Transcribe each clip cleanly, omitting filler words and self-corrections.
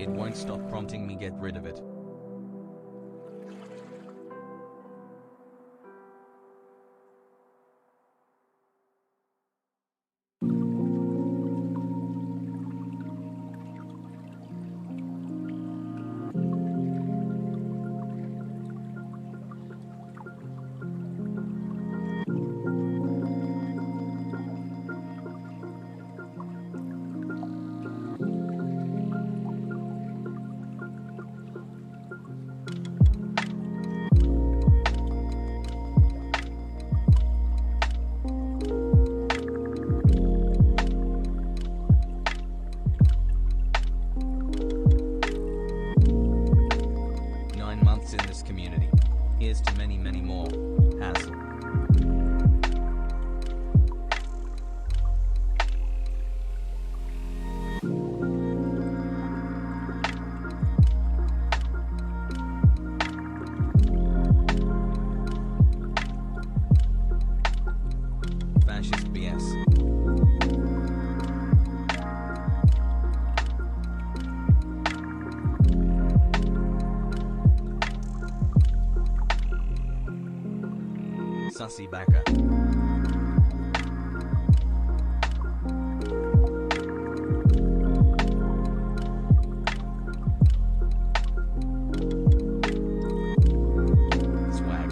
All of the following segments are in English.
It won't stop prompting me, get rid of it. In this community. Here's to many, many more. Hassle. Fascist BS. Sussy backer. Swag.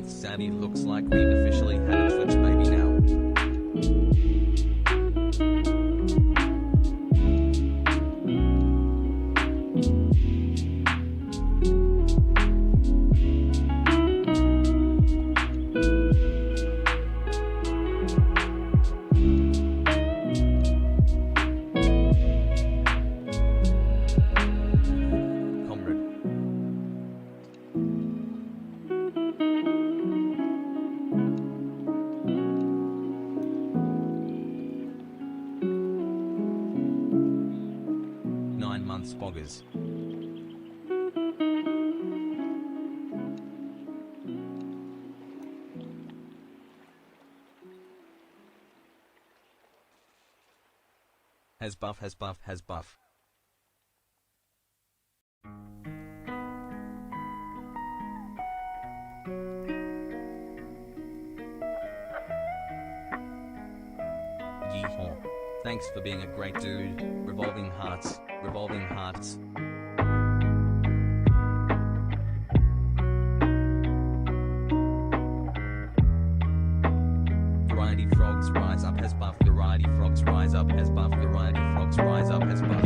Savvy looks like we've officially had a first baby now. Spoggers. Has buff, has buff, has buff. Yeehaw. Thanks for being a great dude. Revolving hearts, revolving hearts. Variety frogs rise up, has buff. Variety frogs rise up, has buff. Variety frogs rise up, has buff.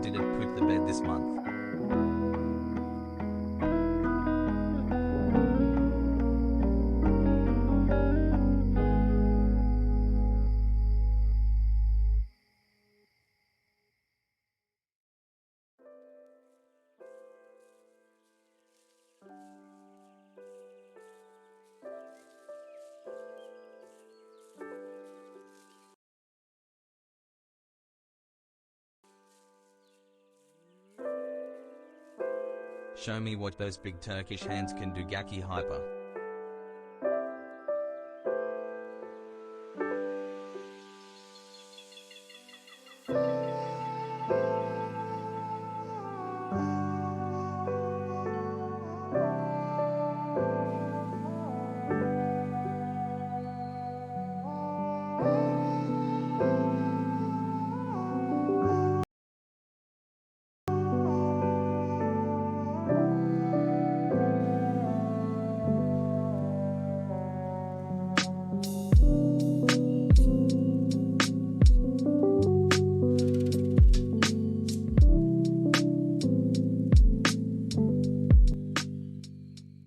didn't put the bed this month. Show me what those big Turkish hands can do. Gaki hyper.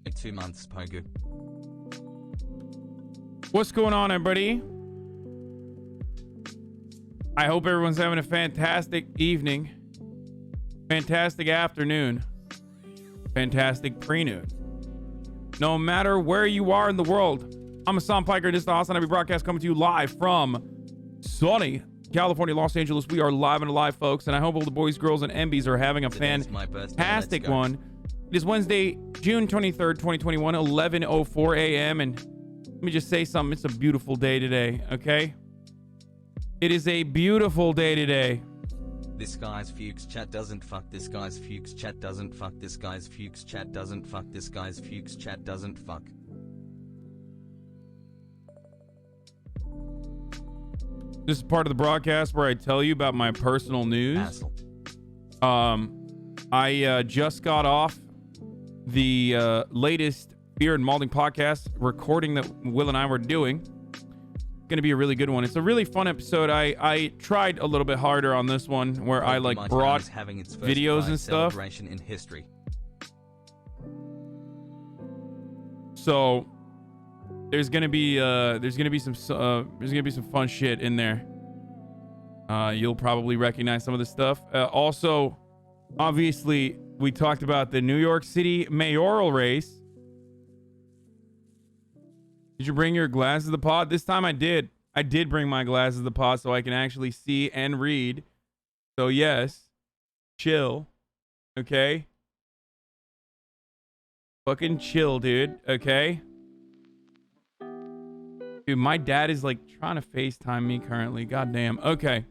Like 2 months, Pogu. What's going on, everybody? I hope everyone's having a fantastic evening, fantastic afternoon, fantastic pre-noon. No matter where you are in the world, I'm Hassan Piker. This is the Hasanabi broadcast coming to you live from sunny California, Los Angeles. We are live and alive, folks, and I hope all the boys, girls, and MBs are having a fantastic one. It is Wednesday, June 23rd, 2021, 11:04 a.m. And let me just say something. It's a beautiful day today, okay? It is a beautiful day today. This guy's Fuchs chat doesn't fuck. This guy's Fuchs chat doesn't fuck. This guy's Fuchs chat doesn't fuck. This guy's Fuchs chat doesn't fuck. This is part of the broadcast where I tell you about my personal news. Asshole. I just got off the latest Beer and Malding podcast recording that Will and I were doing. Going to be a really good one. It's a really fun episode. I tried a little bit harder on this one where I like brought videos and stuff. In history. So there's gonna be some fun shit in there. You'll probably recognize some of the stuff. Also, obviously, we talked about the New York City mayoral race. Did you bring your glasses to the pod? This time I did. I did bring my glasses to the pod so I can actually see and read. So yes, chill. Okay? Fucking chill, dude. Okay? Dude, my dad is like trying to FaceTime me currently. Goddamn. Okay.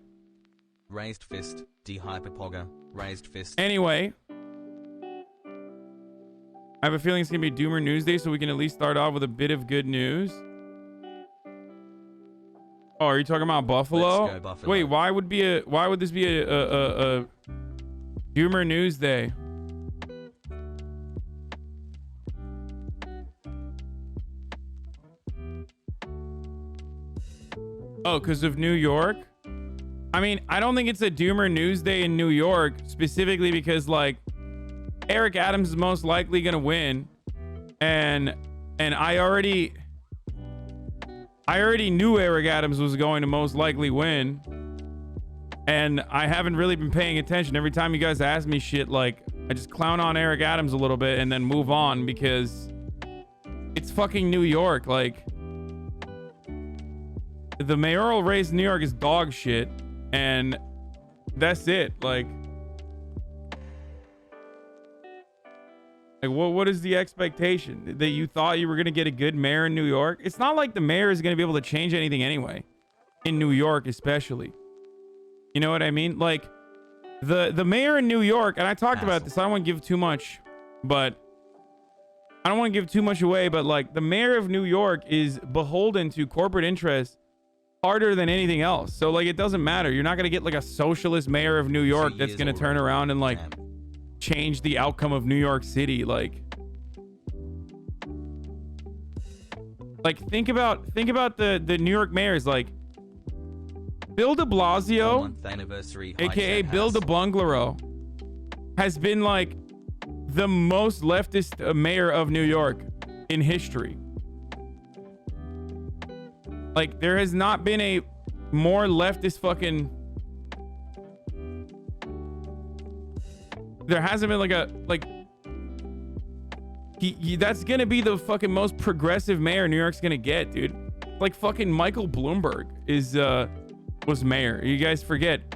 Raised fist. D-hyperpogger. Raised fist. Anyway. I have a feeling it's going to be Doomer News Day, so we can at least start off with a bit of good news. Oh, are you talking about Buffalo? Let's go, Buffalo. Wait, why would this be a Doomer News Day? Oh, because of New York? I mean, I don't think it's a Doomer News Day in New York, specifically because, like, Eric Adams is most likely going to win. And I already knew Eric Adams was going to most likely win. And I haven't really been paying attention. Every time you guys ask me shit, like, I just clown on Eric Adams a little bit and then move on because it's fucking New York. Like, the mayoral race in New York is dog shit. And that's it. Like, what is the expectation? That you thought you were going to get a good mayor in New York? It's not like the mayor is going to be able to change anything anyway. In New York, especially. You know what I mean? Like, the mayor in New York, and I talked about this, I don't want to give too much, but I don't want to give too much away, but like, the mayor of New York is beholden to corporate interests harder than anything else. So like, it doesn't matter. You're not going to get like a socialist mayor of New York that's going to turn around and like change the outcome of New York City. Like think about the New York mayors. Like, Bill de Blasio, month anniversary. aka Bill de Bungalow, has been like the most leftist mayor of New York in history. Like, there has not been a more leftist fucking... There hasn't been like a... Like... That's gonna be the fucking most progressive mayor New York's gonna get, dude. Like fucking Michael Bloomberg was mayor. You guys forget.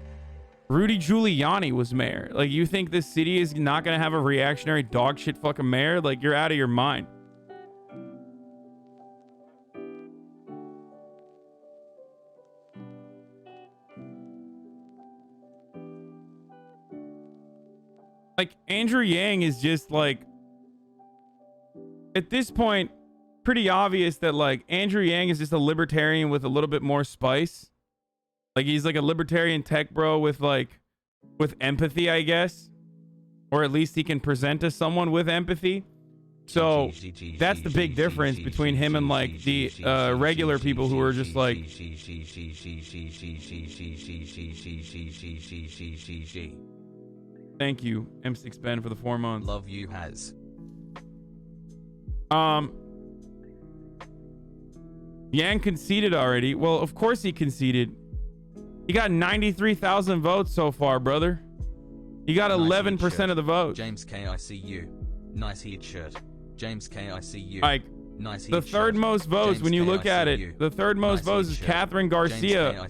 Rudy Giuliani was mayor. Like, you think this city is not gonna have a reactionary dog shit fucking mayor? Like, you're out of your mind. Like, Andrew Yang is just like, at this point, pretty obvious that like Andrew Yang is just a libertarian with a little bit more spice. Like, he's like a libertarian tech bro with empathy, I guess. Or at least he can present to someone with empathy. So that's the big difference between him and like the regular people who are just like... Thank you, M6 Ben, for the 4 months. Love you, Has. Yang conceded already. Well, of course he conceded. He got 93,000 votes so far, brother. He got 11% of the vote. James K, I see you. Nice heat shirt. James K, I see you. Like, nice the third most votes, when you look at it, the third most votes is Catherine Garcia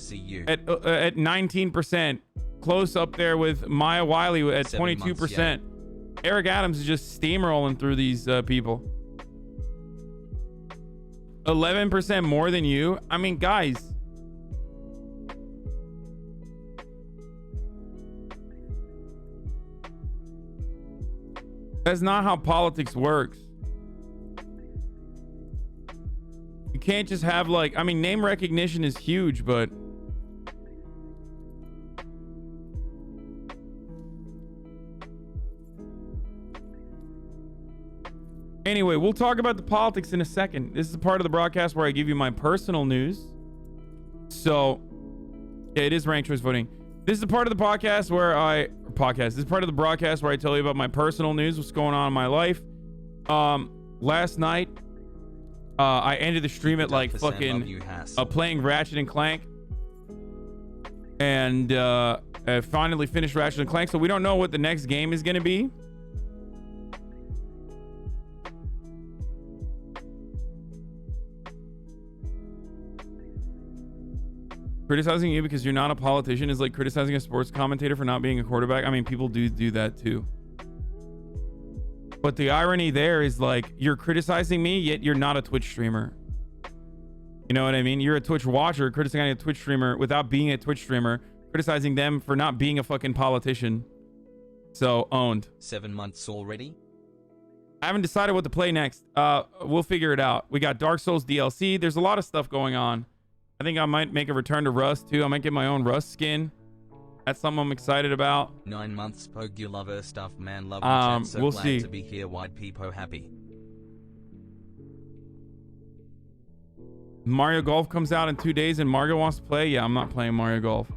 at 19%. Close up there with Maya Wiley at 22%. Eric Adams is just steamrolling through these people. 11% more than you. I mean, guys. That's not how politics works. You can't just have like, I mean, name recognition is huge, but anyway, we'll talk about the politics in a second. This is a part of the broadcast where I give you my personal news. So, yeah, it is ranked choice voting. This is a part of the podcast where this is part of the broadcast where I tell you about my personal news, what's going on in my life. Last night, I ended the stream at like fucking playing Ratchet and Clank. And I finally finished Ratchet and Clank, so we don't know what the next game is going to be. Criticizing you because you're not a politician is like criticizing a sports commentator for not being a quarterback. I mean, people do that too. But the irony there is like, you're criticizing me, yet you're not a Twitch streamer. You know what I mean? You're a Twitch watcher criticizing a Twitch streamer without being a Twitch streamer, criticizing them for not being a fucking politician. So, owned. 7 months already? I haven't decided what to play next. We'll figure it out. We got Dark Souls DLC. There's a lot of stuff going on. I think I might make a return to Rust too. I might get my own Rust skin. That's something I'm excited about. 9 months, Pogue, you lover stuff, man. Love you, chat. So we'll glad see. To be here, white people happy. Mario Golf comes out in 2 days and Mario wants to play. Yeah, I'm not playing Mario Golf.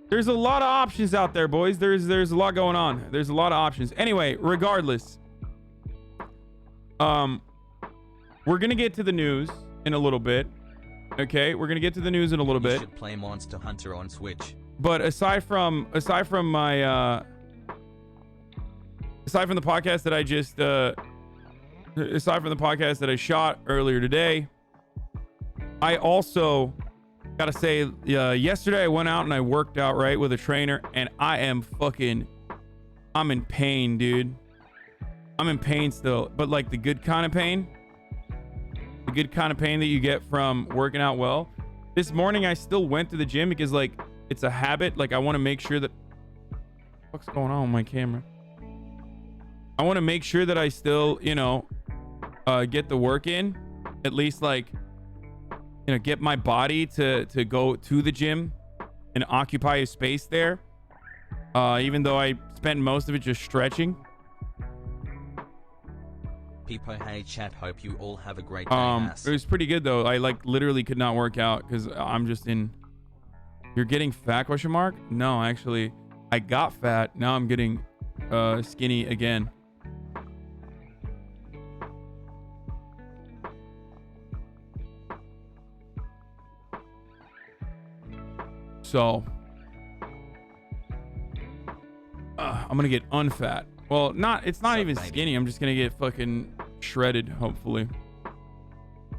There's a lot of options out there, boys. There's a lot going on. There's a lot of options. Anyway, regardless, we're gonna get to the news in a little bit. Okay, we're gonna get to the news in a little bit. You should play Monster Hunter on Switch. But aside from my aside from the podcast that I just aside from the podcast that I shot earlier today, I also gotta say, yesterday I went out and I worked out right with a trainer, and I'm in pain, dude. I'm in pain still, but like the good kind of pain. The good kind of pain that you get from working out well. This morning I still went to the gym because like it's a habit. Like I want to make sure that what's going on with my camera. I want to make sure that I still, get the work in, at least like, get my body to go to the gym and occupy a space there. Even though I spent most of it just stretching. People, hey chat, hope you all have a great day. It was pretty good though. I like literally could not work out because I'm just in You're getting fat, question mark? No, actually, I got fat. Now I'm getting skinny again. So I'm gonna get unfat. Well, it's not even skinny. I'm just gonna get fucking shredded, hopefully.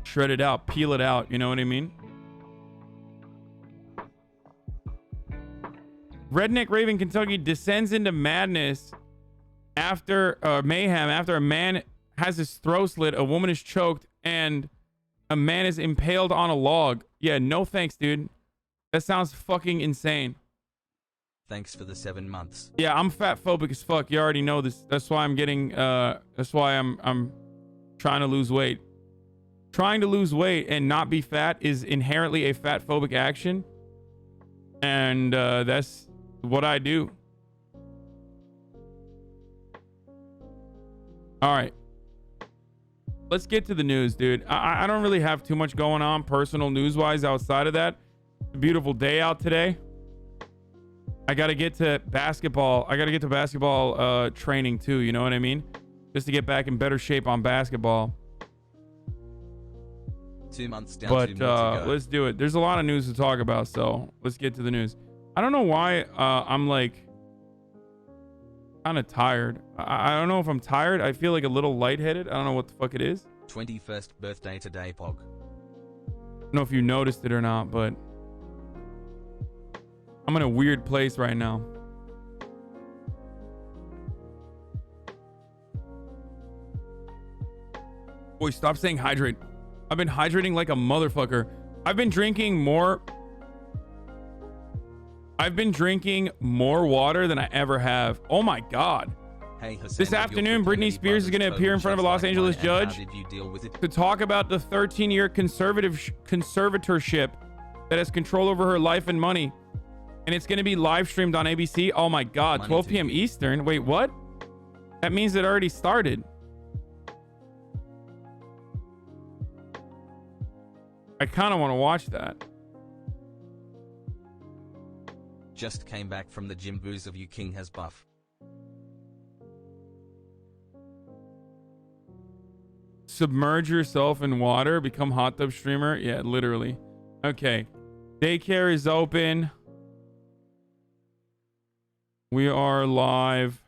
Shred it out, peel it out, you know what I mean? Redneck Raven Kentucky descends into madness after mayhem after a man has his throat slit, a woman is choked, and a man is impaled on a log. Yeah, no thanks, dude. That sounds fucking insane. Thanks for the 7 months. Yeah, I'm fat phobic as fuck. You already know this. That's why I'm getting that's why I'm trying to lose weight. Trying to lose weight and not be fat is inherently a fat phobic action. And that's what I do. All right. Let's get to the news, dude. I don't really have too much going on personal news-wise outside of that. It's a beautiful day out today. I got to get to basketball. I got to get to basketball training too, you know what I mean? Just to get back in better shape on basketball. 2 months down. But 2 months ago. let's do it. There's a lot of news to talk about, so let's get to the news. I don't know why I'm like kind of tired. I don't know if I'm tired. I feel like a little lightheaded. I don't know what the fuck it is. 21st birthday today, Pog. I don't know if you noticed it or not, but I'm in a weird place right now. Boy, stop saying hydrate. I've been hydrating like a motherfucker. I've been drinking more water than I ever have. Oh my God. Hey, Hasanabi, This afternoon, Britney Spears is going to appear in front of a Los Angeles judge to talk about the 13-year conservatorship that has control over her life and money. And it's going to be live streamed on ABC. Oh my God, 12 p.m. Eastern. Wait, what? That means it already started. I kind of want to watch that. Just came back from the gym. Booze of you king has buff. Submerge yourself in water, become hot tub streamer. Yeah, literally. Okay. Daycare is open. We are live.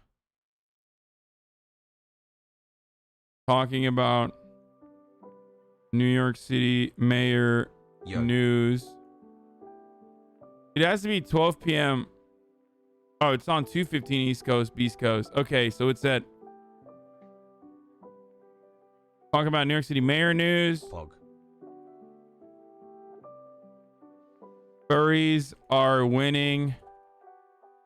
Talking about New York City mayor news. It has to be 12 p.m. Oh, it's on 2:15 East Coast, Beast Coast. Okay, so it's at talking about New York City mayor news. Pog. Furries are winning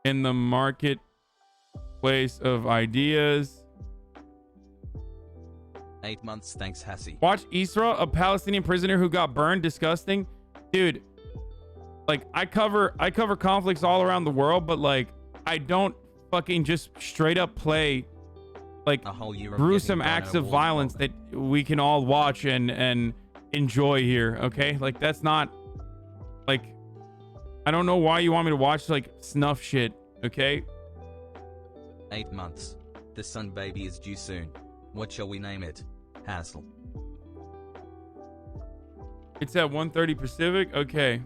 in the marketplace of ideas. 8 months, thanks, Hassie. Watch Isra, a Palestinian prisoner who got burned. Disgusting, dude. Like, I cover conflicts all around the world, but like, I don't fucking just straight up play like A whole year of gruesome getting acts Bono of War violence Robin. that we can all watch and enjoy here. Okay, like that's not like, I don't know why you want me to watch like snuff shit. Okay. 8 months. The sun baby is due soon. What shall we name it? Hassle. It's at 1:30 Pacific. Okay.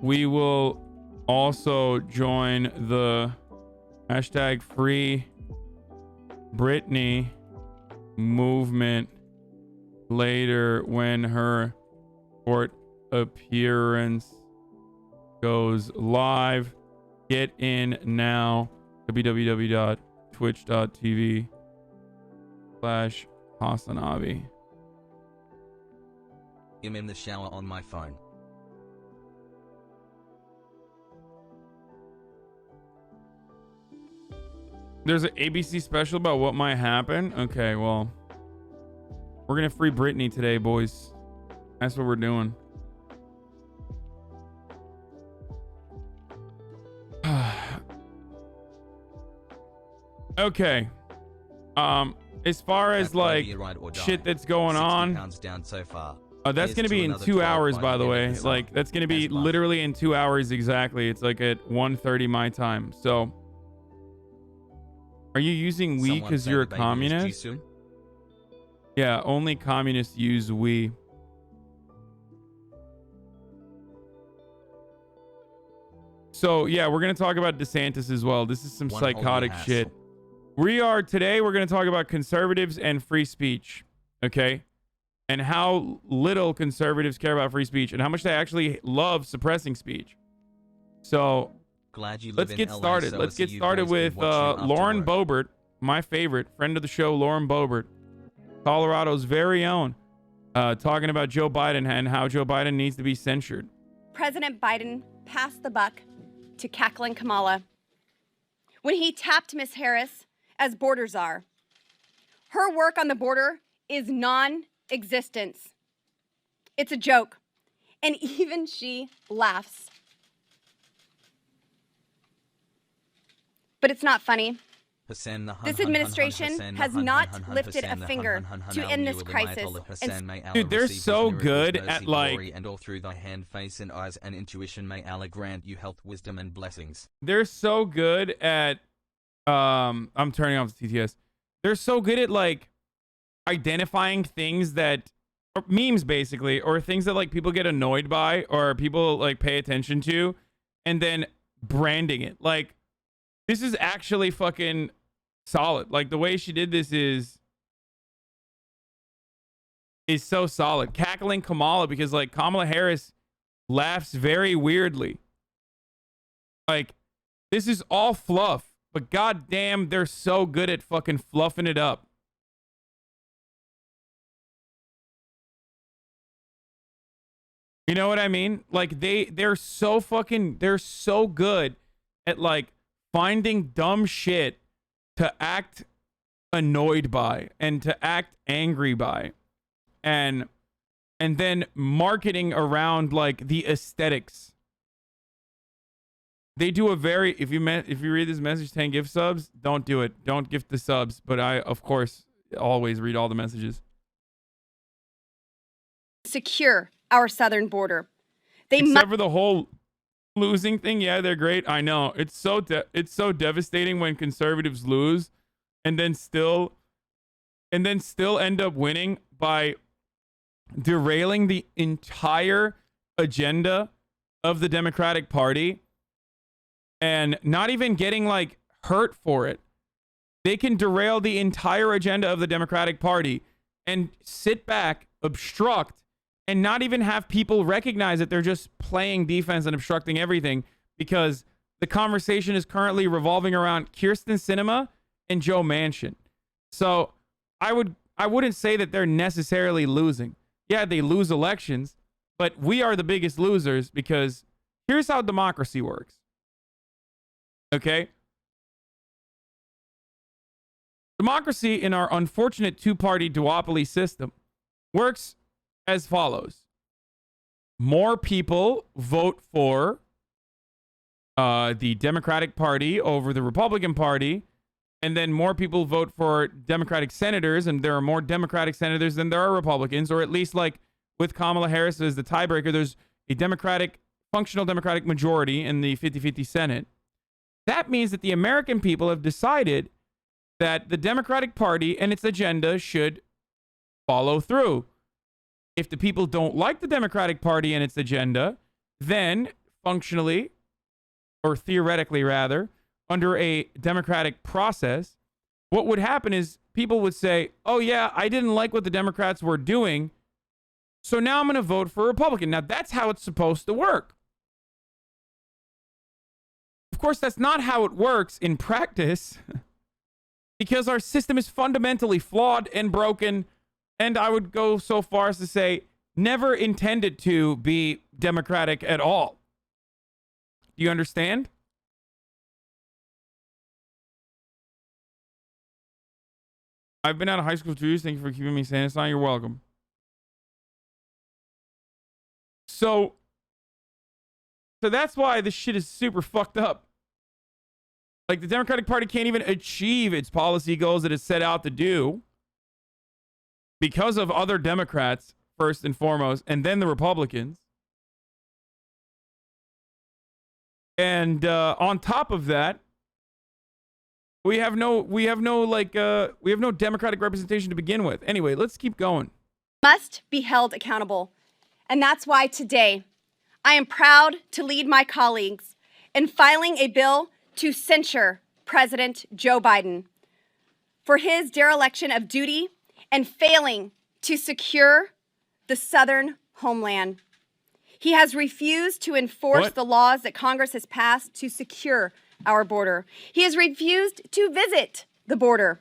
We will also join the hashtag Free Britney movement later when her court appearance goes live. Get in now. www.twitch.tv/Hasanabi. I'm in the shower on my phone. There's an ABC special about what might happen. Okay, well, we're gonna free Britney today, boys. That's what we're doing. Okay. As far as That might like be a ride or die. shit that's going 60 on, pounds down so far. That's going to be in 2 hours, by the way. Like, that's going to be literally in 2 hours exactly. It's like at 1:30 my time. So, are you using we because you're a communist? Yeah, only communists use we. So, yeah, we're going to talk about DeSantis as well. This is some psychotic shit. We're going to talk about conservatives and free speech. Okay? And how little conservatives care about free speech and how much they actually love suppressing speech. So let's get started. Let's get started with Lauren Boebert, my favorite, friend of the show, Lauren Boebert, Colorado's very own, talking about Joe Biden and how Joe Biden needs to be censured. President Biden passed the buck to cackling Kamala when he tapped Miss Harris as border czar. Her work on the border is non-existence. It's a joke. And even she laughs. But it's not funny. This administration has not lifted a finger to end this crisis. Dude, they're so good at like... And all through thy hand, face and eyes and intuition may Allah grant you health, wisdom and blessings. They're so good at... I'm turning off the TTS. They're so good at like identifying things that... Or memes basically, or things that like people get annoyed by or people like pay attention to and then branding it. Like, this is actually fucking solid. Like, the way she did this is so solid. Cackling Kamala, because like Kamala Harris laughs very weirdly. Like, this is all fluff, but goddamn, they're so good at fucking fluffing it up. You know what I mean? Like, they're so good at like finding dumb shit to act annoyed by and to act angry by, and then marketing around like the aesthetics. They do a very, if you read this message, 10 gift subs, don't do it. Don't gift the subs, but I of course always read all the messages. Secure our southern border. Except for the whole losing thing. Yeah, they're great. I know. It's so devastating when conservatives lose and then still end up winning by derailing the entire agenda of the Democratic Party and not even getting like hurt for it. They can derail the entire agenda of the Democratic Party and sit back, obstruct, and not even have people recognize that they're just playing defense and obstructing everything, because the conversation is currently revolving around Kyrsten Sinema and Joe Manchin. So I wouldn't say that they're necessarily losing. Yeah, they lose elections, but we are the biggest losers, because here's how democracy works. Okay? Democracy in our unfortunate two-party duopoly system works as follows. More people vote for the Democratic Party over the Republican Party, and then more people vote for Democratic senators, and there are more Democratic senators than there are Republicans, or at least like with Kamala Harris as the tiebreaker, there's a functional Democratic majority in the 50-50 Senate. That means that the American people have decided that the Democratic Party and its agenda should follow through. If the people don't like the Democratic Party and its agenda, then functionally, or theoretically rather, under a democratic process, what would happen is people would say, oh yeah, I didn't like what the Democrats were doing, so now I'm going to vote for a Republican. Now that's how it's supposed to work. Of course, that's not how it works in practice, because our system is fundamentally flawed and broken. And I would go so far as to say, never intended to be democratic at all. Do you understand? I've been out of high school 2 years. Thank you for keeping me sane. It's not. You're welcome. So that's why this shit is super fucked up. Like, the Democratic Party can't even achieve its policy goals that it set out to do because of other Democrats first and foremost, and then the Republicans. And on top of that, we have no Democratic representation to begin with. Anyway, let's keep going. Must be held accountable. And that's why today I am proud to lead my colleagues in filing a bill to censure President Joe Biden for his dereliction of duty and failing to secure the southern homeland. He has refused to enforce the laws that Congress has passed to secure our border. He has refused to visit the border.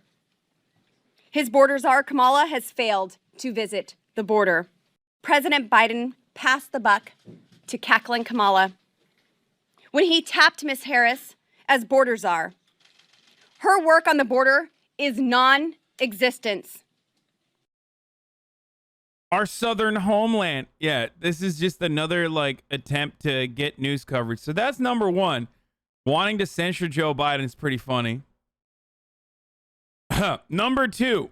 His border czar, Kamala, has failed to visit the border. President Biden passed the buck to cackling Kamala when he tapped Ms. Harris as border czar. Her work on the border is non-existent. Our southern homeland. Yeah, this is just another attempt to get news coverage. So that's number one. Wanting to censure Joe Biden is pretty funny. Number two.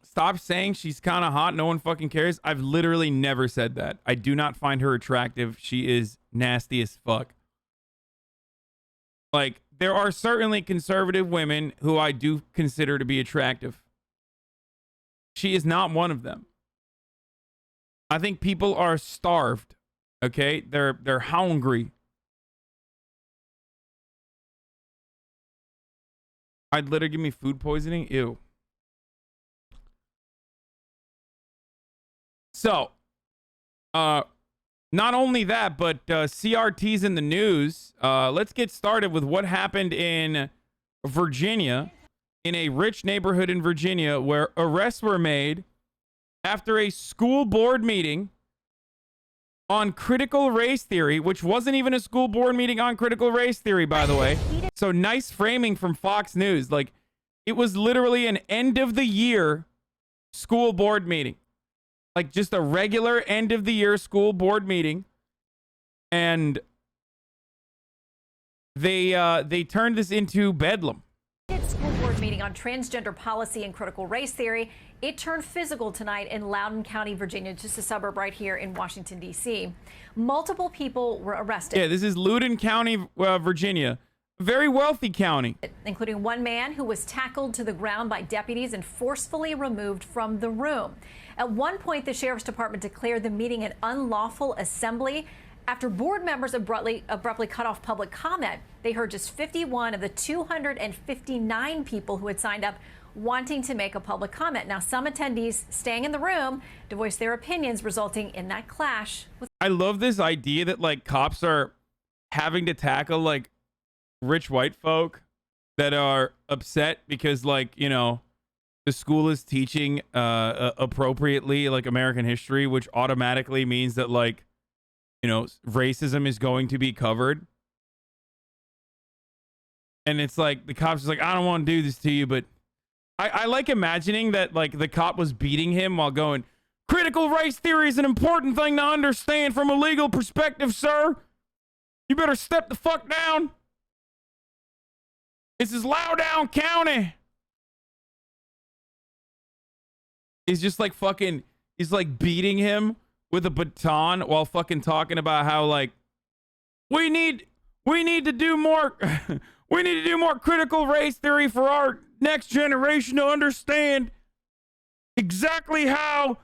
Stop saying she's kind of hot. No one fucking cares. I've literally never said that. I do not find her attractive. She is nasty as fuck. There are certainly conservative women who I do consider to be attractive. She is not one of them. I think people are starved. Okay? They're hungry. I'd let her give me food poisoning. Ew. So, not only that, but CRT's in the news. Let's get started with what happened in Virginia, in a rich neighborhood in Virginia, where arrests were made after a school board meeting on critical race theory, which wasn't even a school board meeting on critical race theory, by the way. So nice framing from Fox News. It was literally an end of the year school board meeting. Just a regular end of the year school board meeting. And they turned this into bedlam. School board meeting on transgender policy and critical race theory. It turned physical tonight in Loudoun County, Virginia, just a suburb right here in Washington, D.C. Multiple people were arrested. Yeah, this is Loudoun County, Virginia. Very wealthy county. Including one man who was tackled to the ground by deputies and forcefully removed from the room. At one point, the sheriff's department declared the meeting an unlawful assembly after board members abruptly cut off public comment. They heard just 51 of the 259 people who had signed up wanting to make a public comment. Now, some attendees staying in the room to voice their opinions, resulting in that clash. I love this idea that cops are having to tackle rich white folk that are upset because the school is teaching appropriately American history, which automatically means that racism is going to be covered. And it's the cops is I don't want to do this to you, but I like imagining that the cop was beating him while going, critical race theory is an important thing to understand from a legal perspective, sir. You better step the fuck down. This is Loudoun County. He's just he's beating him with a baton while fucking talking about how we need to do more we need to do more critical race theory for our next generation to understand exactly how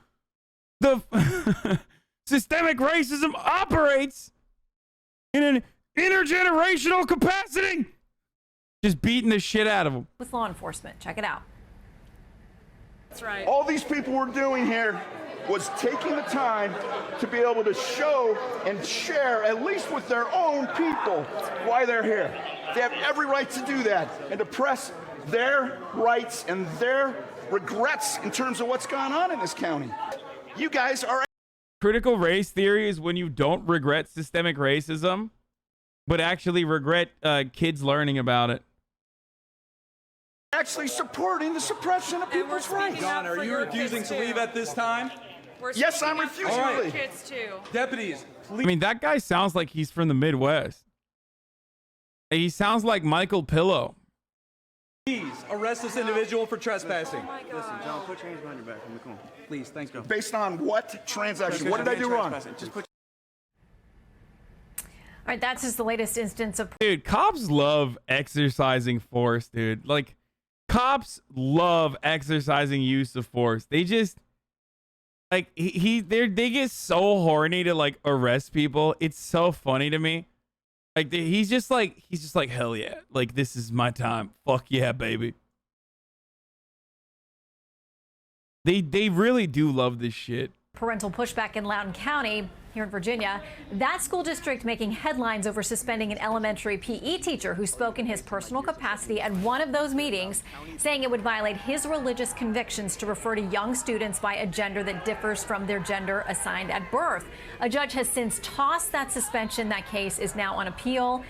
the systemic racism operates in an intergenerational capacity. Just beating the shit out of him. With law enforcement. Check it out. That's right. All these people were doing here was taking the time to be able to show and share, at least with their own people, why they're here. They have every right to do that and to press their rights and their regrets in terms of what's gone on in this county. You guys are... Critical race theory is when you don't regret systemic racism, but actually regret kids learning about it. Actually supporting the suppression of people's rights. John, are you refusing to leave at this time? Yes, I'm refusing to leave. Kids too. Deputies, please. I mean, that guy sounds like he's from the Midwest. He sounds like Michael Pillow. Please arrest this individual for trespassing. Listen, John, put your hands behind your back. Come on. Please, thanks. Go. Based on what transaction? What did I do wrong? Just put. All right, that's just the latest instance of. Dude, cops love exercising force, dude. Like, cops love exercising use of force. They just, like, they get so horny to, like, arrest people. It's so funny to me. Like, he's just like, hell yeah. Like, this is my time. Fuck yeah, baby. They really do love this shit. Parental pushback in Loudoun County here in Virginia. That school district making headlines over suspending an elementary PE teacher who spoke in his personal capacity at one of those meetings, saying it would violate his religious convictions to refer to young students by a gender that differs from their gender assigned at birth. A judge has since tossed that suspension. That case is now on appeal.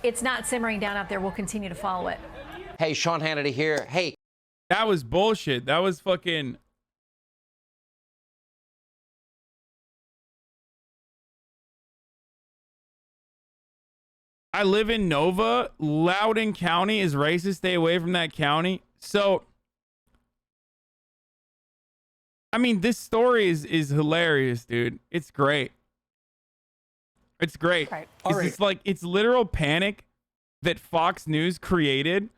It's not simmering down out there. We'll continue to follow it. Hey, Sean Hannity here. Hey. That was bullshit. That was fucking... I live in Nova. Loudoun County is racist. Stay away from that county. So, I mean, this story is hilarious, dude. It's great. It's great. Right. It's like, it's literal panic that Fox News created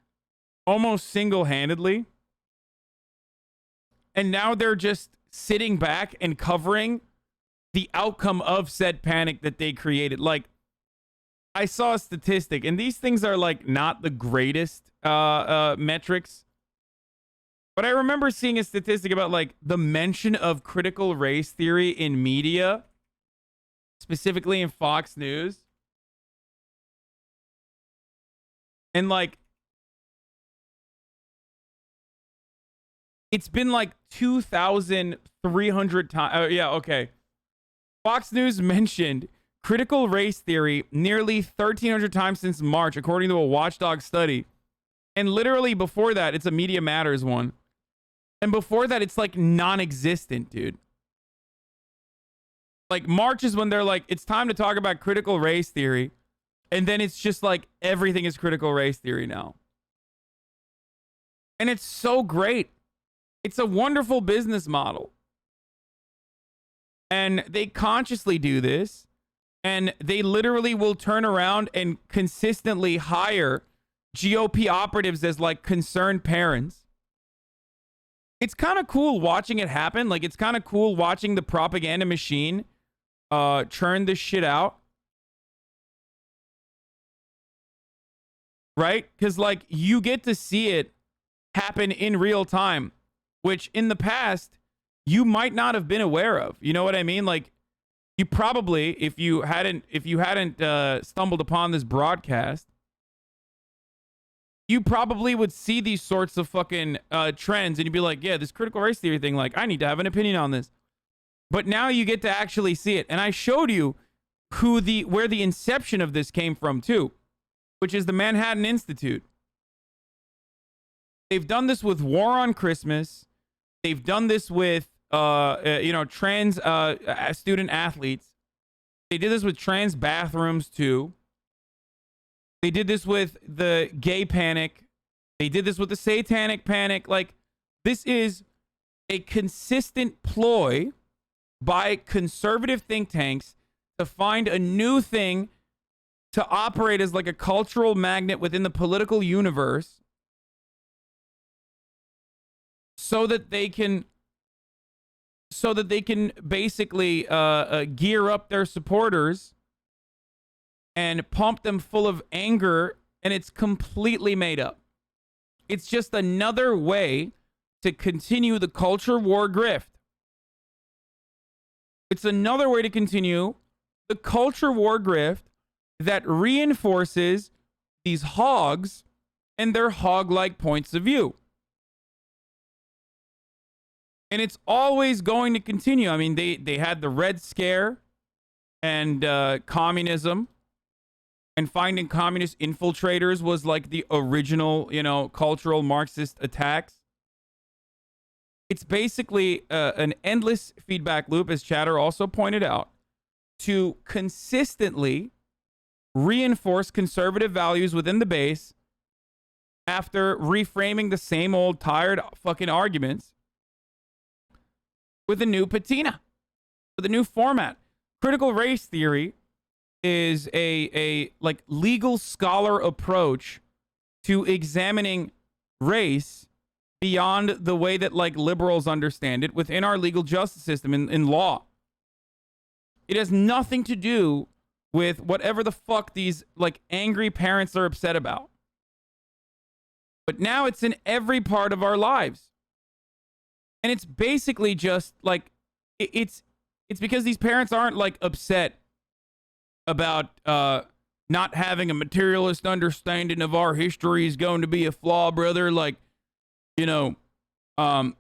almost single-handedly. And now they're just sitting back and covering the outcome of said panic that they created. Like, I saw a statistic, and these things are like not the greatest metrics, but I remember seeing a statistic about like the mention of critical race theory in media, specifically in Fox News. And like, it's been like 2,300 times. Yeah, okay. Fox News mentioned critical race theory nearly 1,300 times since March, according to a Watchdog study. And literally before that, it's a Media Matters one. And before that, it's like non-existent, dude. Like, March is when they're like, it's time to talk about critical race theory. And then it's just like, everything is critical race theory now. And it's so great. It's a wonderful business model. And they consciously do this. And they literally will turn around and consistently hire GOP operatives as like concerned parents. It's kind of cool watching it happen. Like, it's kind of cool watching the propaganda machine churn this shit out. Right? Because like, you get to see it happen in real time, which in the past you might not have been aware of. You know what I mean? Like, you probably, if you hadn't stumbled upon this broadcast, you probably would see these sorts of fucking trends, and you'd be like, yeah, this critical race theory thing, like, I need to have an opinion on this. But now you get to actually see it, and I showed you where the inception of this came from too, which is the Manhattan Institute. They've done this with War on Christmas. They've done this with trans student athletes. They did this with trans bathrooms too. They did this with the gay panic. They did this with the satanic panic. Like, this is a consistent ploy by conservative think tanks to find a new thing to operate as like a cultural magnet within the political universe so that they can basically gear up their supporters and pump them full of anger, and it's completely made up. It's just another way to continue the culture war grift. It's another way to continue the culture war grift that reinforces these hogs and their hog-like points of view. And it's always going to continue. I mean, they had the Red Scare and communism, and finding communist infiltrators was like the original, cultural Marxist attacks. It's basically an endless feedback loop, as Chatter also pointed out, to consistently reinforce conservative values within the base after reframing the same old tired fucking arguments with a new patina, with a new format. Critical race theory is a like legal scholar approach to examining race beyond the way that like liberals understand it within our legal justice system in law. It has nothing to do with whatever the fuck these like angry parents are upset about. But now it's in every part of our lives. And it's basically just like it's because these parents aren't like upset about not having a materialist understanding of our history is going to be a flaw, brother. Like, you know,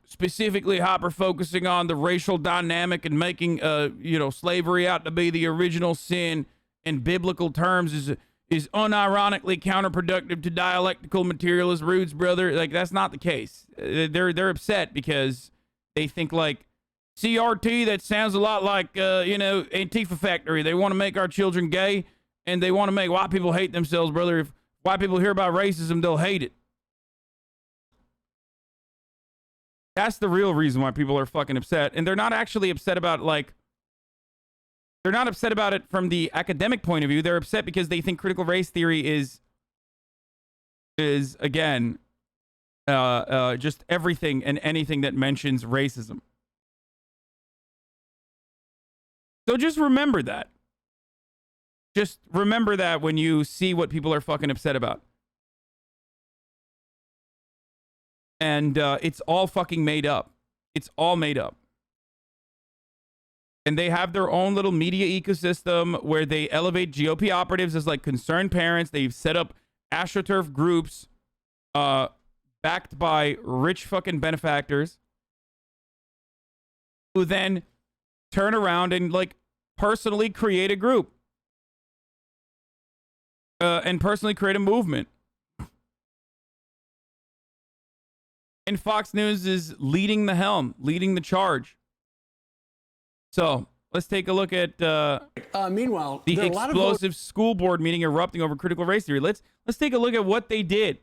specifically hyper focusing on the racial dynamic and making you know, slavery out to be the original sin in biblical terms is unironically counterproductive to dialectical materialist roots, brother. Like, that's not the case. They're upset because they think like CRT, that sounds a lot like you know, Antifa Factory. They want to make our children gay, and they want to make white people hate themselves, brother. If white people hear about racism, they'll hate it. That's the real reason why people are fucking upset. And they're not actually upset about, like, they're not upset about it from the academic point of view. They're upset because they think critical race theory is again, just everything and anything that mentions racism. So just remember that. Just remember that when you see what people are fucking upset about. And it's all fucking made up. It's all made up. And they have their own little media ecosystem where they elevate GOP operatives as like concerned parents. They've set up AstroTurf groups backed by rich fucking benefactors who then turn around and like personally create a group and personally create a movement. And Fox News is leading the helm, leading the charge. So let's take a look at meanwhile, the explosive school board meeting erupting over critical race theory. Let's take a look at what they did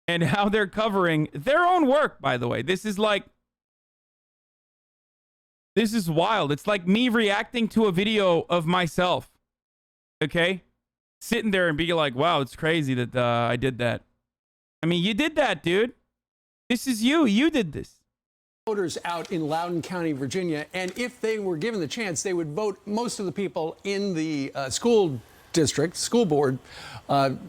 and how they're covering their own work, by the way. This is wild. It's like me reacting to a video of myself. Okay? Sitting there and being like, wow, it's crazy that I did that. I mean, you did that, dude. This is you. You did this. Voters out in Loudoun County, Virginia, and if they were given the chance, they would vote most of the people in the school district, school board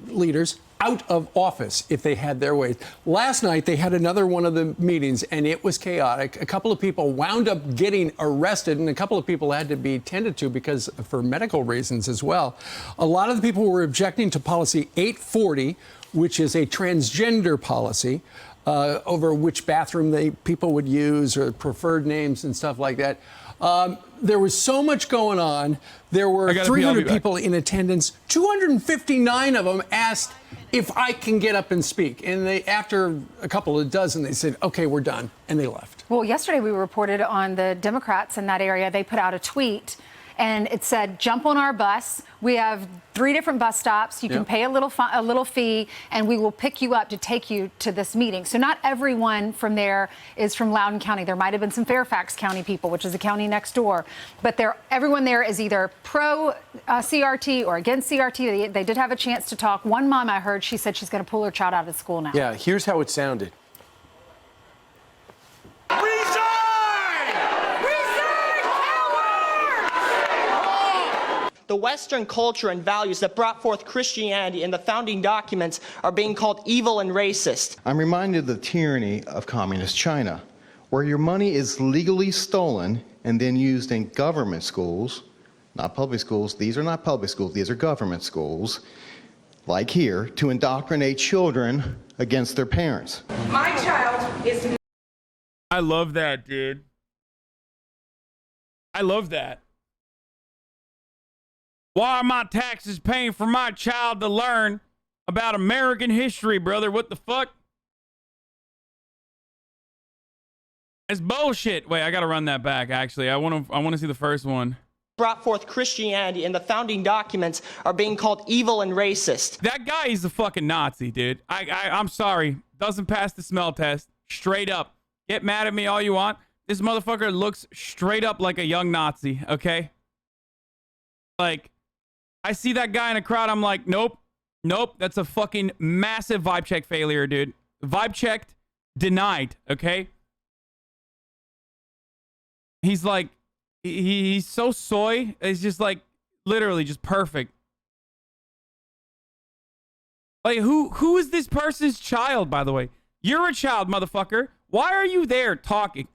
leaders out of office if they had their way. Last night, they had another one of the meetings, and it was chaotic. A couple of people wound up getting arrested, and a couple of people had to be tended to because for medical reasons as well. A lot of the people were objecting to policy 840, which is a transgender policy. Over which bathroom people would use or preferred names and stuff like that. There was so much going on. There were 300 people in attendance. 259 of them asked if I can get up and speak. And after a couple of dozen, they said, okay, we're done. And they left. Well, yesterday we reported on the Democrats in that area. They put out a tweet and it said, jump on our bus. We have 3 different bus stops. You can pay a little fee, and we will pick you up to take you to this meeting. So not everyone from there is from Loudoun County. There might have been some Fairfax County people, which is the county next door. But everyone there is either pro CRT or against CRT. They did have a chance to talk. One mom I heard, she said she's going to pull her child out of school now. Yeah, here's how it sounded. The Western culture and values that brought forth Christianity in the founding documents are being called evil and racist. I'm reminded of the tyranny of communist China, where your money is legally stolen and then used in government schools, not public schools. These are not public schools. These are government schools, like here, to indoctrinate children against their parents. My child is... I love that, dude. I love that. Why are my taxes paying for my child to learn about American history, brother? What the fuck? It's bullshit. Wait, I gotta run that back. Actually, I want to see the first one. brought forth Christianity in the founding documents are being called evil and racist. That guy is a fucking Nazi, dude. I'm sorry. Doesn't pass the smell test. Straight up. Get mad at me all you want. This motherfucker looks straight up like a young Nazi, okay? Like, I see that guy in a crowd, I'm like, nope. Nope, that's a fucking massive vibe check failure, dude. Vibe checked, denied, okay? He's like, he's so soy. It's just like, literally just perfect. Like, who is this person's child, by the way? You're a child, motherfucker. Why are you there talking?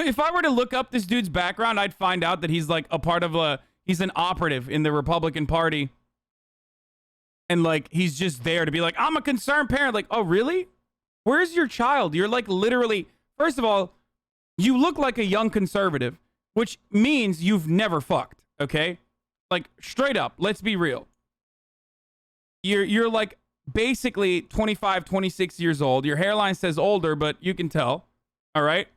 If I were to look up this dude's background, I'd find out that he's like a part of he's an operative in the Republican Party. And like, he's just there to be like, I'm a concerned parent. Like, oh, really? Where's your child? You're like literally, first of all, you look like a young conservative, which means you've never fucked, okay? Like, straight up, let's be real. You're like basically 25, 26 years old. Your hairline says older, but you can tell, all right?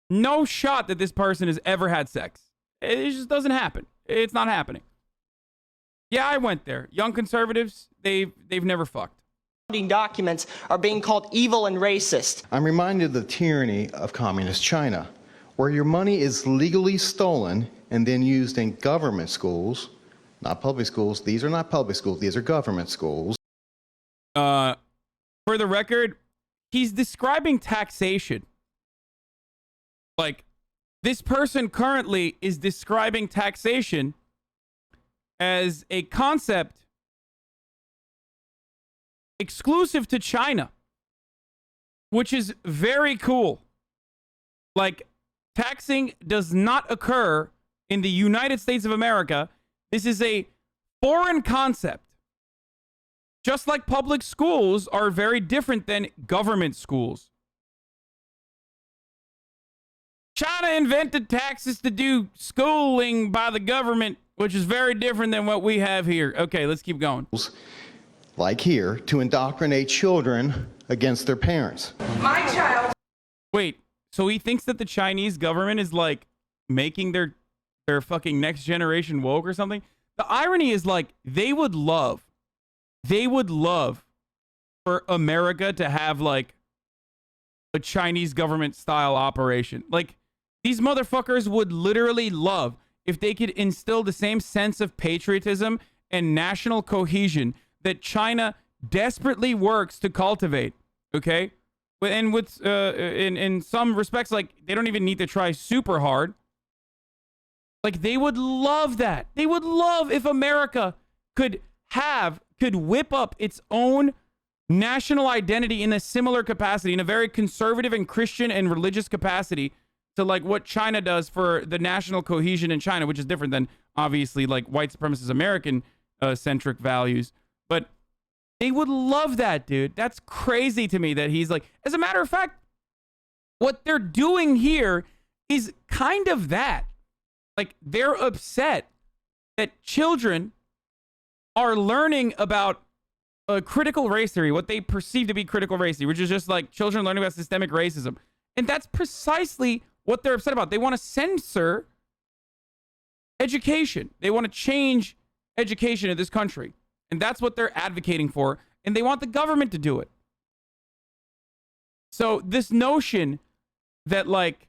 No shot that this person has ever had sex. It just doesn't happen. It's not happening. Yeah, I went there. Young conservatives, they've never fucked. Documents are being called evil and racist. I'm reminded of the tyranny of communist China, where your money is legally stolen and then used in government schools, not public schools. These are not public schools. These are government schools. For the record, he's describing taxation. Like, this person currently is describing taxation as a concept exclusive to China, which is very cool. Like, taxing does not occur in the United States of America. This is a foreign concept. Just like public schools are very different than government schools. China invented taxes to do schooling by the government, which is very different than what we have here. Okay, let's keep going. Like here, to indoctrinate children against their parents. My child. Wait, so he thinks that the Chinese government is like making their fucking next generation woke or something? The irony is like they would love for America to have like a Chinese government style operation. Like, these motherfuckers would literally love if they could instill the same sense of patriotism and national cohesion that China desperately works to cultivate. Okay, and with in some respects, like, they don't even need to try super hard. Like, they would love that. They would love if America could whip up its own national identity in a similar capacity, in a very conservative and Christian and religious capacity, to like what China does for the national cohesion in China, which is different than obviously like white supremacist American centric values. But they would love that, dude. That's crazy to me that he's like, as a matter of fact, what they're doing here is kind of that. Like, they're upset that children are learning about critical race theory, what they perceive to be critical race theory, which is just like children learning about systemic racism. And that's precisely what they're upset about. They want to censor education. They want to change education in this country. And that's what they're advocating for. And they want the government to do it. So this notion that like,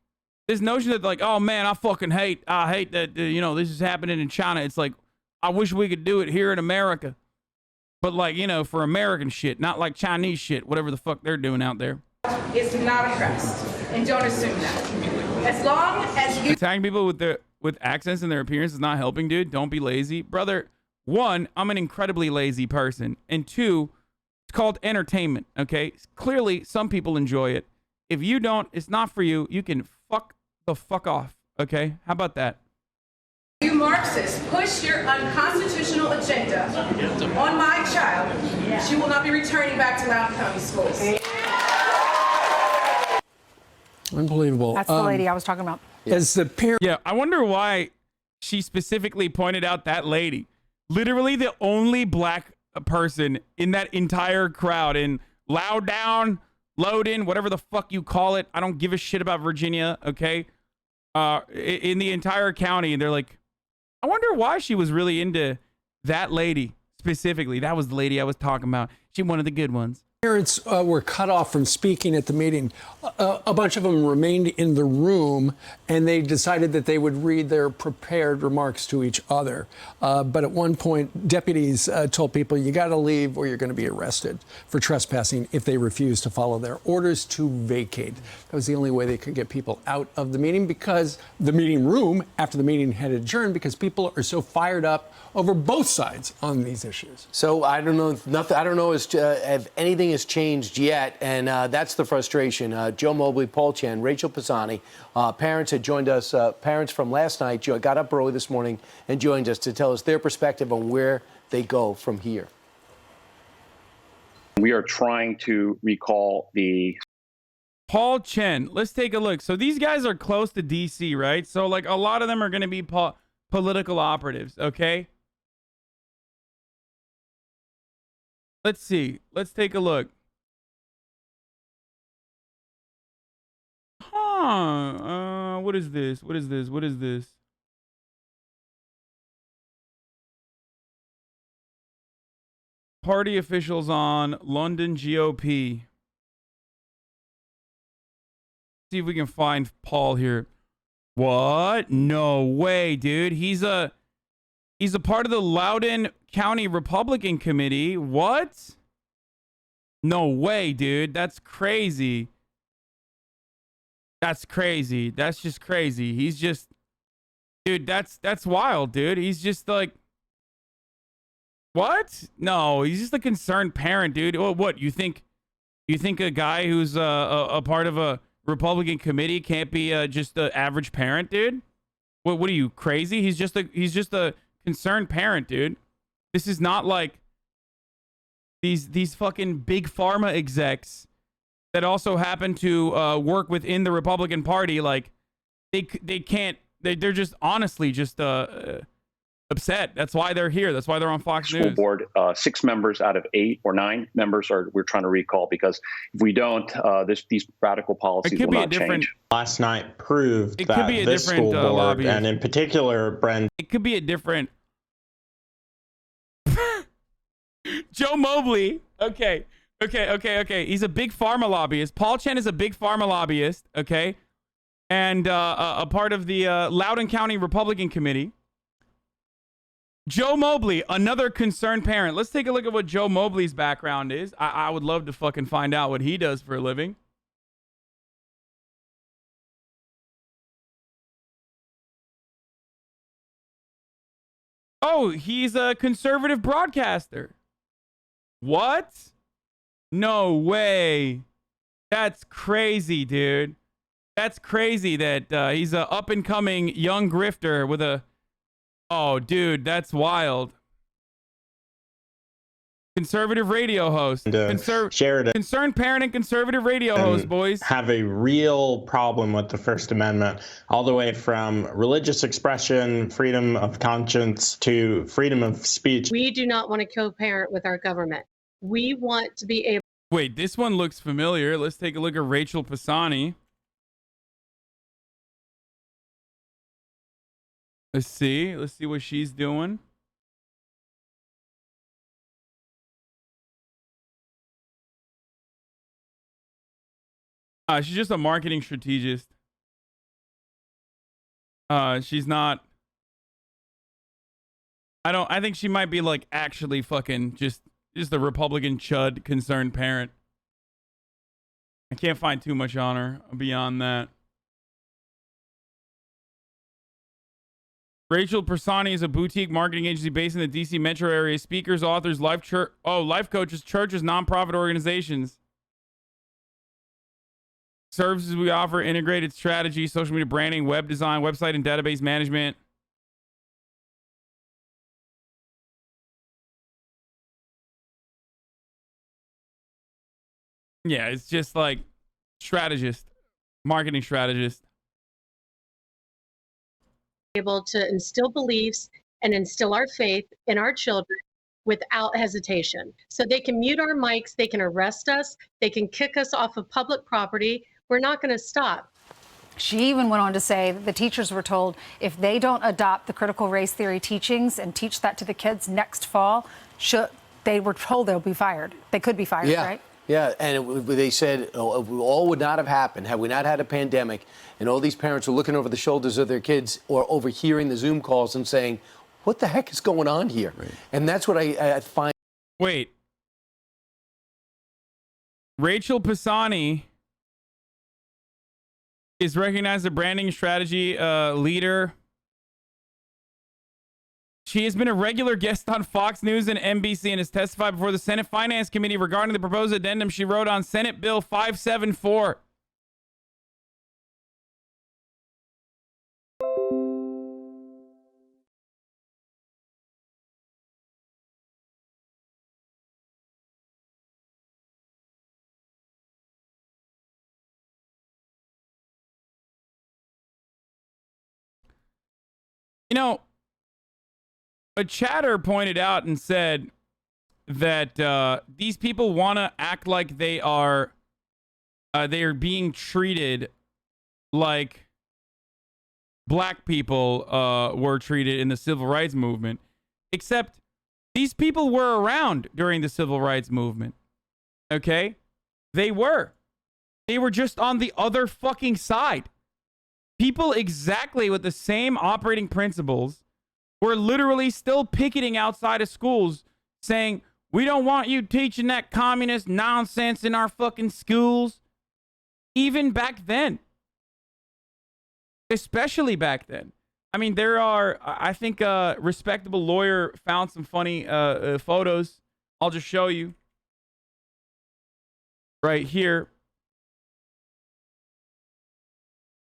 oh man, I hate that, this is happening in China. It's like, I wish we could do it here in America. But like, for American shit, not like Chinese shit, whatever the fuck they're doing out there. Is not oppressed. And don't assume that. As long as you attacking people with accents and their appearance is not helping, dude. Don't be lazy. Brother, one, I'm an incredibly lazy person. And two, it's called entertainment, okay? Clearly, some people enjoy it. If you don't, it's not for you. You can fuck the fuck off, okay? How about that? You Marxists push your unconstitutional agenda on my child, she will not be returning back to Loudoun County schools. Unbelievable. That's the lady I was talking about. As the parent. Yeah, I wonder why she specifically pointed out that lady. Literally the only black person in that entire crowd in Loudoun, whatever the fuck you call it. I don't give a shit about Virginia, okay? in the entire county, and they're like, I wonder why she was really into that lady specifically. That was the lady I was talking about. She one of the good ones. Parents were cut off from speaking at the meeting. A bunch of them remained in the room, and they decided that they would read their prepared remarks to each other. But at one point, deputies told people, you got to leave or you're going to be arrested for trespassing if they refuse to follow their orders to vacate. That was the only way they could get people out of the meeting, because the meeting room after the meeting had adjourned, because people are so fired up over both sides on these issues. So I don't know, I don't know if anything has changed yet, and that's the frustration. Joe Mobley, Paul Chen, Rachel Pisani, parents had joined us, parents from last night, got up early this morning and joined us to tell us their perspective on where they go from here. We are trying to recall the... Paul Chen, let's take a look. So these guys are close to DC, right? So like a lot of them are going to be political operatives, okay? Let's see. Let's take a look. What is this? What is this? What is this? Party officials on London GOP. See if we can find Paul here. What? No way, dude. He's a part of the Loudoun County Republican Committee. What? No way, dude. That's crazy. That's crazy. That's just crazy. He's just, dude, that's wild, dude. He's just like, what? No, he's just a concerned parent, dude. Oh, what? You think a guy who's a part of a Republican committee can't be just an average parent, dude? What are you, crazy? He's just a concerned parent, dude. This is not like these fucking big pharma execs that also happen to work within the Republican Party. Like they can't. They're just honestly just upset. That's why they're here. That's why they're on Fox News. School board, 6 members out of 8 or 9 members we're trying to recall, because if we don't, these radical policies will not change. Last night proved that this school board, lobbyist. And in particular, Brenda. It could be a different. Joe Mobley. Okay. He's a big pharma lobbyist. Paul Chen is a big pharma lobbyist. Okay. And a part of the Loudoun County Republican Committee. Joe Mobley, another concerned parent. Let's take a look at what Joe Mobley's background is. I would love to fucking find out what he does for a living. Oh, he's a conservative broadcaster. What? No way. That's crazy, dude. That's crazy that he's a up-and-coming young grifter with a... Oh, dude, that's wild. Conservative radio host. Concerned parent and conservative radio host, boys. Have a real problem with the First Amendment, all the way from religious expression, freedom of conscience, to freedom of speech. We do not want to co-parent with our government. We want to be able... Wait, this one looks familiar. Let's take a look at Rachel Pisani. Let's see what she's doing. She's just a marketing strategist. She's not. I think she might be like actually fucking just a Republican chud concerned parent. I can't find too much on her beyond that. Rachel Pisani is a boutique marketing agency based in the DC metro area. Speakers, authors, life coaches, churches, nonprofit organizations. Services we offer: integrated strategy, social media branding, web design, website and database management. Yeah, it's just like strategist, marketing strategist. Able to instill beliefs and instill our faith in our children without hesitation. So they can mute our mics, they can arrest us, they can kick us off of public property. We're not going to stop. She even went on to say that the teachers were told if they don't adopt the critical race theory teachings and teach that to the kids next fall, they were told they'll be fired. They could be fired, right? Yeah, and they said all would not have happened had we not had a pandemic, and all these parents were looking over the shoulders of their kids or overhearing the Zoom calls and saying, what the heck is going on here? Right. And that's what I find. Wait. Rachel Pisani is recognized as a branding strategy leader. She has been a regular guest on Fox News and NBC and has testified before the Senate Finance Committee regarding the proposed addendum she wrote on Senate Bill 574. You know, a chatter pointed out and said that these people want to act like they are being treated like black people were treated in the civil rights movement, except these people were around during the civil rights movement. Okay? They were just on the other fucking side. People exactly with the same operating principles were literally still picketing outside of schools saying, we don't want you teaching that communist nonsense in our fucking schools. Even back then. Especially back then. I mean, I think a respectable lawyer found some funny photos. I'll just show you. Right here.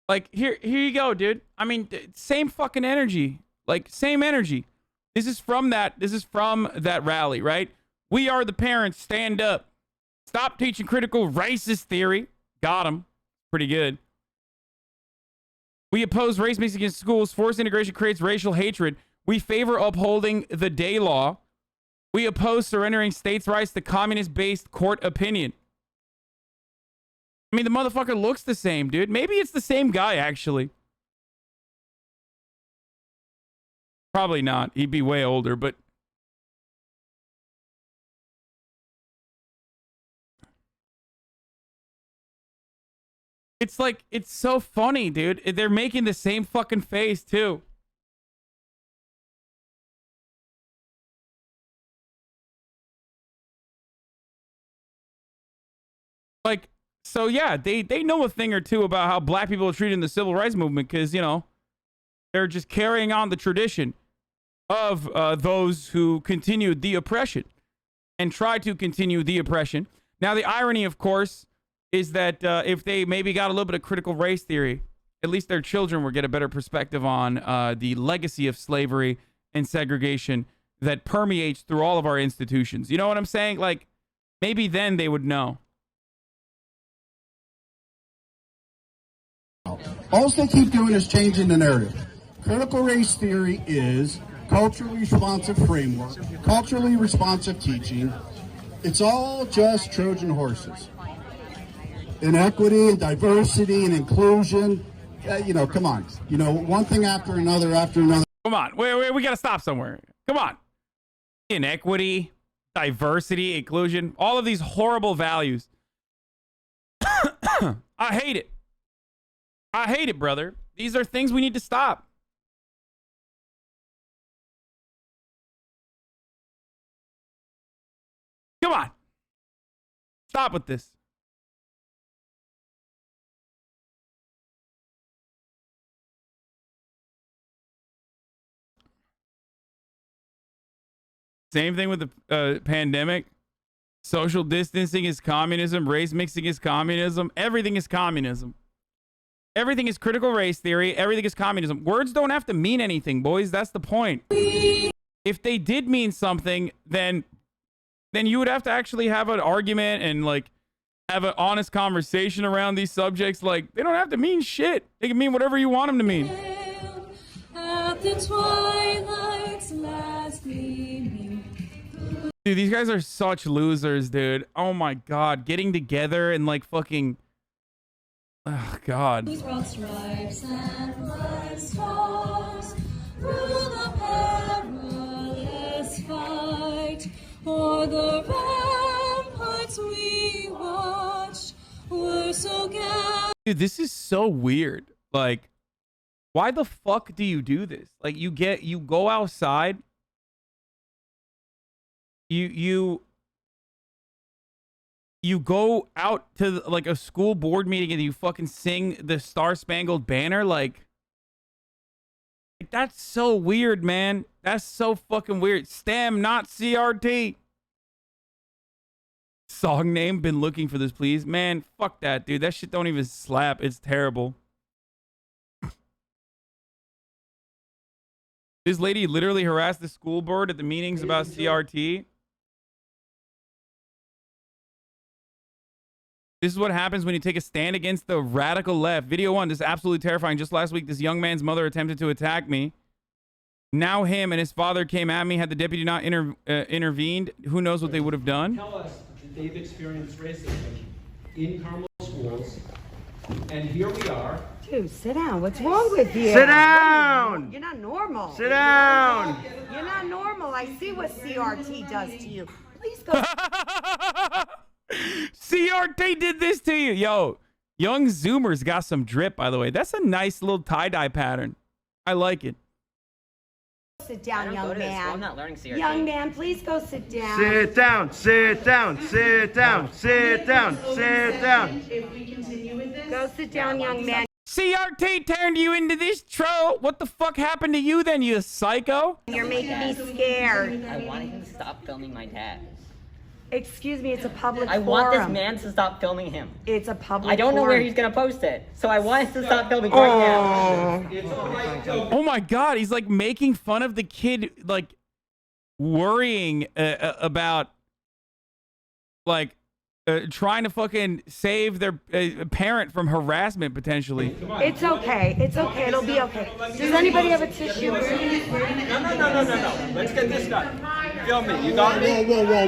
Like, here you go, dude. I mean, same fucking energy. Like, same energy. This is from that rally, right? We are the parents. Stand up. Stop teaching critical racist theory. Got him. Pretty good. We oppose race mixing in schools. Forced integration creates racial hatred. We favor upholding the day law. We oppose surrendering states' rights to communist-based court opinion. I mean, the motherfucker looks the same, dude. Maybe it's the same guy, actually. Probably not. He'd be way older, but... It's like, it's so funny, dude. They're making the same fucking face, too. Like... So, yeah, they know a thing or two about how black people are treated in the civil rights movement because, you know, they're just carrying on the tradition of those who continued the oppression and tried to continue the oppression. Now, the irony, of course, is that if they maybe got a little bit of critical race theory, at least their children would get a better perspective on the legacy of slavery and segregation that permeates through all of our institutions. You know what I'm saying? Like, maybe then they would know. All they keep doing is changing the narrative. Critical race theory is culturally responsive framework, culturally responsive teaching. It's all just Trojan horses. Inequity and diversity and inclusion, you know, come on. You know, one thing after another after another. Come on, wait, we got to stop somewhere. Come on. Inequity, diversity, inclusion, all of these horrible values. I hate it. I hate it, brother. These are things we need to stop. Come on. Stop with this. Same thing with the pandemic. Social distancing is communism. Race mixing is communism. Everything is communism. Everything is critical race theory. Everything is communism. Words don't have to mean anything, boys. That's the point. If they did mean something, then you would have to actually have an argument and like have an honest conversation around these subjects. Like, they don't have to mean shit. They can mean whatever you want them to mean. At the twilight's last gleaming. Dude, these guys are such losers, dude. Oh my god. Getting together and like fucking Oh, God. These broad stripes and bright stars through the perilous fight, o'er the ramparts we watched were so gallant. Dude, this is so weird. Like, why the fuck do you do this? Like, you go outside, you go out to like a school board meeting and you fucking sing the Star Spangled Banner. Like, that's so weird, man. That's so fucking weird. STEM, not CRT. Song name, been looking for this, please. Man, fuck that, dude. That shit don't even slap. It's terrible. This lady literally harassed the school board at the meetings about CRT. This is what happens when you take a stand against the radical left. Video 1, this is absolutely terrifying. Just last week, this young man's mother attempted to attack me. Now him and his father came at me. Had the deputy not intervened, who knows what they would have done. Tell us that they've experienced racism in Carmel schools, and here we are. Dude, sit down. What's wrong with you? Sit down! You're not normal. Sit down! You're not normal. I see what CRT does to you. Please go. CRT did this to you. Yo, young Zoomers got some drip, by the way. That's a nice little tie-dye pattern. I like it. Sit down, young man. I'm not learning CRT. Young man, please go sit down. Sit down, sit down, sit down, sit down, sit down. If we continue with this, go sit down, young man. CRT turned you into this troll. What the fuck happened to you then, you psycho? You're making me scared. I wanted him to stop filming my dad. Excuse me, it's a public I forum. want this man to stop filming him. It's a public I don't know where forum. he's gonna post it, so I want him to stop filming right now. Oh my God, he's like making fun of the kid, like worrying about like trying to fucking save their parent from harassment potentially. It's okay. It's okay. It'll be okay. Does anybody have a tissue? No. Let's get this done. Film me. You got me? Whoa.